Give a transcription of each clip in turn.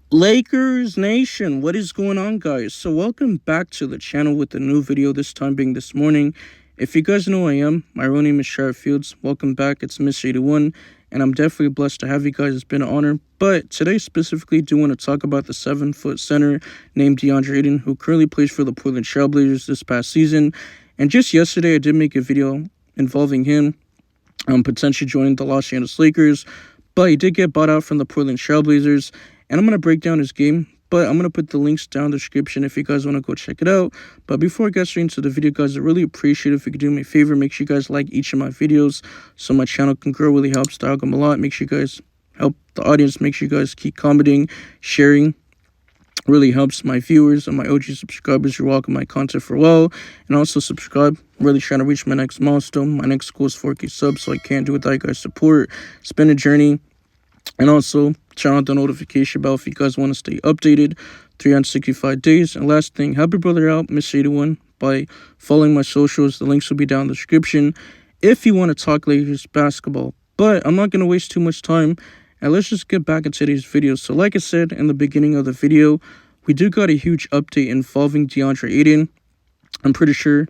Lakers Nation, what is going on, guys? So welcome back to the channel with a new video, this time being this morning. If you guys know who I am, my real name is Sheriff Fields. Welcome back, it's Miss81, and I'm definitely blessed to have you guys. It's been an honor. But today specifically, do want to talk about the 7-foot center named DeAndre Ayton, who currently plays for the Portland Trailblazers this past season. And just yesterday, I did make a video involving him potentially joining the Los Angeles Lakers, but he did get bought out from the Portland Trailblazers. And I'm going to break down his game, but I'm going to put the links down in the description if you guys want to go check it out. But before I get straight into the video, guys, I really appreciate it if you could do me a favor. Make sure you guys like each of my videos so my channel can grow. Really helps the algorithm a lot. Make sure you guys help the audience. Make sure you guys keep commenting, sharing. Really helps my viewers and my OG subscribers who are welcome my content for a while. And also subscribe. I'm really trying to reach my next milestone. My next goal is 4K subs, so I can't do it without you guys' support. It's been a journey. And also, turn on the notification bell if you guys want to stay updated 365 days. And last thing, help your brother out, Miss81, by following my socials. The links will be down in the description if you want to talk Lakers basketball. But I'm not going to waste too much time, and let's just get back into today's video. So like I said in the beginning of the video, we do got a huge update involving DeAndre Ayton. I'm pretty sure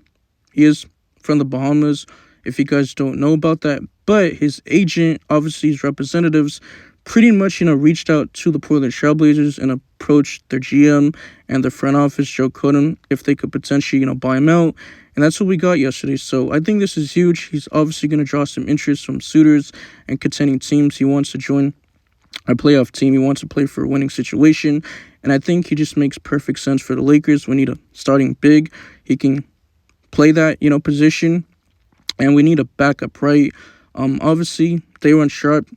he is from the Bahamas, if you guys don't know about that. But his agent, obviously his representatives, pretty much, reached out to the Portland Trailblazers and approached their GM and their front office, Joe Cotton, if they could potentially, buy him out. And that's what we got yesterday. So I think this is huge. He's obviously going to draw some interest from suitors and contending teams. He wants to join a playoff team. He wants to play for a winning situation. And I think he just makes perfect sense for the Lakers. We need a starting big. He can play that, position. And we need a backup, right? Obviously, they run sharp.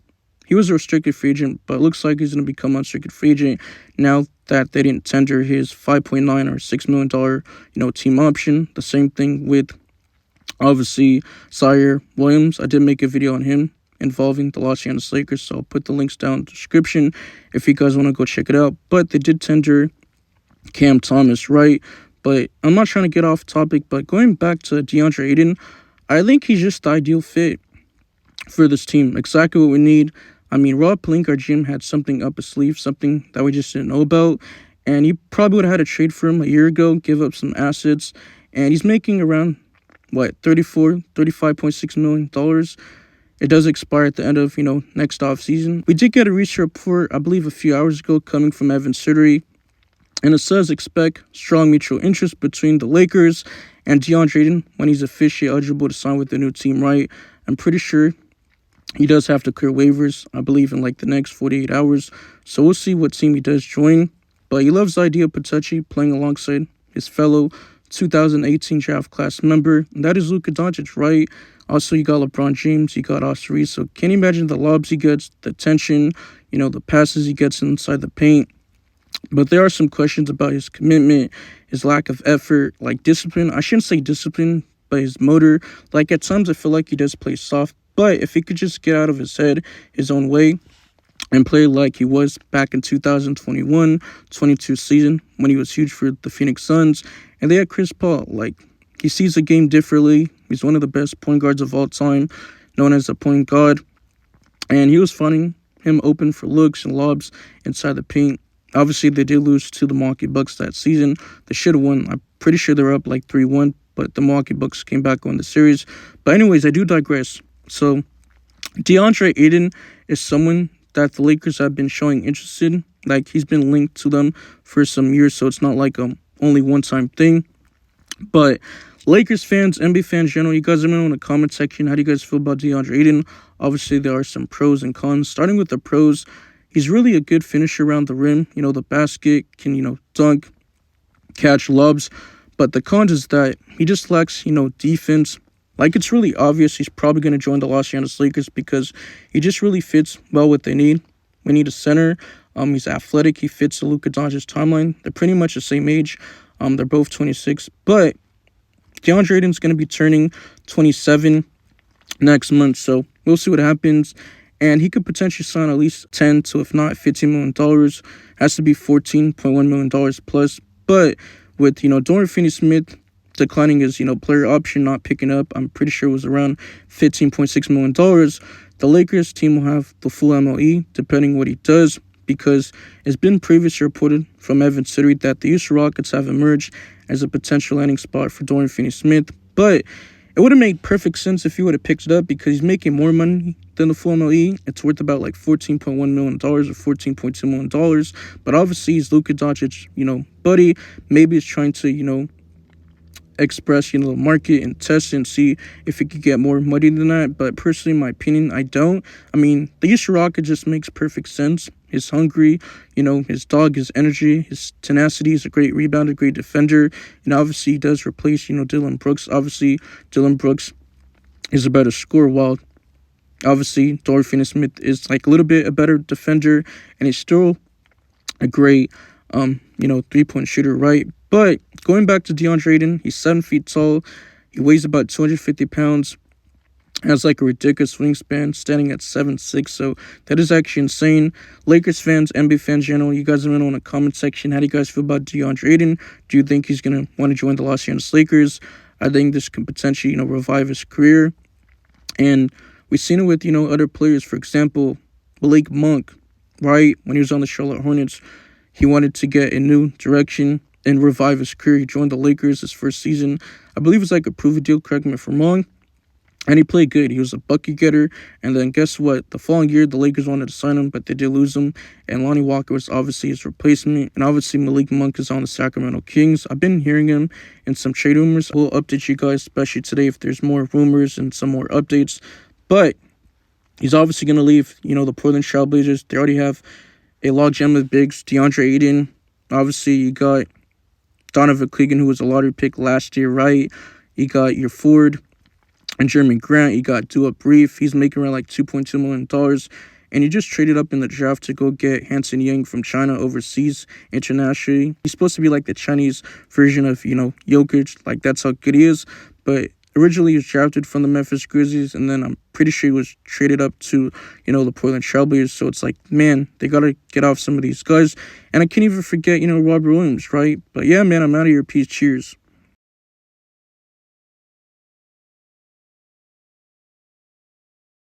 He was a restricted free agent, but it looks like he's going to become unrestricted free agent now that they didn't tender his $5.9 or $6 million, team option. The same thing with, obviously, Zaire Williams. I did make a video on him involving the Los Angeles Lakers, so I'll put the links down in the description if you guys want to go check it out. But they did tender Cam Thomas, right? But I'm not trying to get off topic, but going back to DeAndre Ayton, I think he's just the ideal fit for this team. Exactly what we need. I mean, Rob Pelinka, our GM, had something up his sleeve, something that we just didn't know about. And he probably would have had a trade for him a year ago, give up some assets. And he's making around, $35.6 million. It does expire at the end of, next offseason. We did get a research report, I believe, a few hours ago coming from Evan Sittery. And it says expect strong mutual interest between the Lakers and DeAndre Ayton when he's officially eligible to sign with the new team, right? I'm pretty sure he does have to clear waivers, I believe, in the next 48 hours. So we'll see what team he does join. But he loves the idea of potentially playing alongside his fellow 2018 draft class member. And that is Luka Doncic, right? Also, you got LeBron James, you got Austin Reeves. So can you imagine the lobs he gets, the tension, the passes he gets inside the paint? But there are some questions about his commitment, his lack of effort, discipline. I shouldn't say discipline, but his motor. At times I feel like he does play soft. But if he could just get out of his head, his own way, and play like he was back in 2021-22 season when he was huge for the Phoenix Suns, and they had Chris Paul. He sees the game differently. He's one of the best point guards of all time, known as the point guard. And he was finding him open for looks and lobs inside the paint. Obviously, they did lose to the Milwaukee Bucks that season. They should have won. I'm pretty sure they were up 3-1, but the Milwaukee Bucks came back on the series. But anyways, I do digress. So, DeAndre Ayton is someone that the Lakers have been showing interest in. He's been linked to them for some years, so it's not only one-time thing. But Lakers fans, NBA fans in general, you guys let me know in the comment section how do you guys feel about DeAndre Ayton. Obviously, there are some pros and cons. Starting with the pros, he's really a good finisher around the rim. The basket, can, dunk, catch lobs. But the cons is that he just lacks, defense. It's really obvious he's probably going to join the Los Angeles Lakers because he just really fits well what they need. We need a center. He's athletic. He fits the Luka Doncic timeline. They're pretty much the same age. They're both 26. But DeAndre Ayton's going to be turning 27 next month. So we'll see what happens. And he could potentially sign at least 10 to, if not, $15 million. Has to be $14.1 million plus. But with, Dorian Finney-Smith declining his, player option, not picking up, I'm pretty sure it was around $15.6 million. The Lakers team will have the full MLE, depending what he does, because it's been previously reported from Evan City that the Houston Rockets have emerged as a potential landing spot for Dorian Finney-Smith. But it would have made perfect sense if he would have picked it up because he's making more money than the full MLE. It's worth about like $14.1 million or $14.2 million. But obviously, he's Luka Doncic, buddy. Maybe he's trying to, express, the market and test and see if he could get more money than that. But personally, in my opinion, I don't. I mean, the Houston Rocket just makes perfect sense. He's hungry, his dog, his energy, his tenacity. He's a great rebounder, great defender. And obviously, he does replace, Dillon Brooks. Obviously, Dillon Brooks is a better scorer, while obviously Dorian Finney-Smith is like a little bit a better defender, and he's still a great, three-point shooter, right? But going back to DeAndre Ayton, he's 7 feet tall. He weighs about 250 pounds. Has like a ridiculous wingspan, standing at 7'6". So that is actually insane. Lakers fans, NBA fans, general, you guys let me know in the comment section. How do you guys feel about DeAndre Ayton? Do you think he's going to want to join the Los Angeles Lakers? I think this could potentially, revive his career. And we've seen it with, other players. For example, Malik Monk, right? When he was on the Charlotte Hornets, he wanted to get a new direction and revive his career. He joined the Lakers his first season. I believe it was like a prove a deal, correct me if I'm wrong. And he played good. He was a bucket getter. And then guess what? The following year, the Lakers wanted to sign him, but they did lose him. And Lonnie Walker was obviously his replacement. And obviously, Malik Monk is on the Sacramento Kings. I've been hearing him in some trade rumors. We'll update you guys, especially today, if there's more rumors and some more updates. But he's obviously going to leave, the Portland Trail Blazers. They already have a logjam of bigs. DeAndre Ayton. Obviously, you got Donovan Clegan, who was a lottery pick last year, right? You got your Ford and Jeremy Grant. You got Dua Brief. He's making around like $2.2 million. And you just traded up in the draft to go get Hanson Yang from China overseas internationally. He's supposed to be like the Chinese version of, Jokic. Like, that's how good he is. But originally, he was drafted from the Memphis Grizzlies, and then I'm pretty sure he was traded up to, the Portland Trail Blazers. So it's like, man, they got to get off some of these guys. And I can't even forget, Robert Williams, right? But yeah, man, I'm out of here. Peace. Cheers.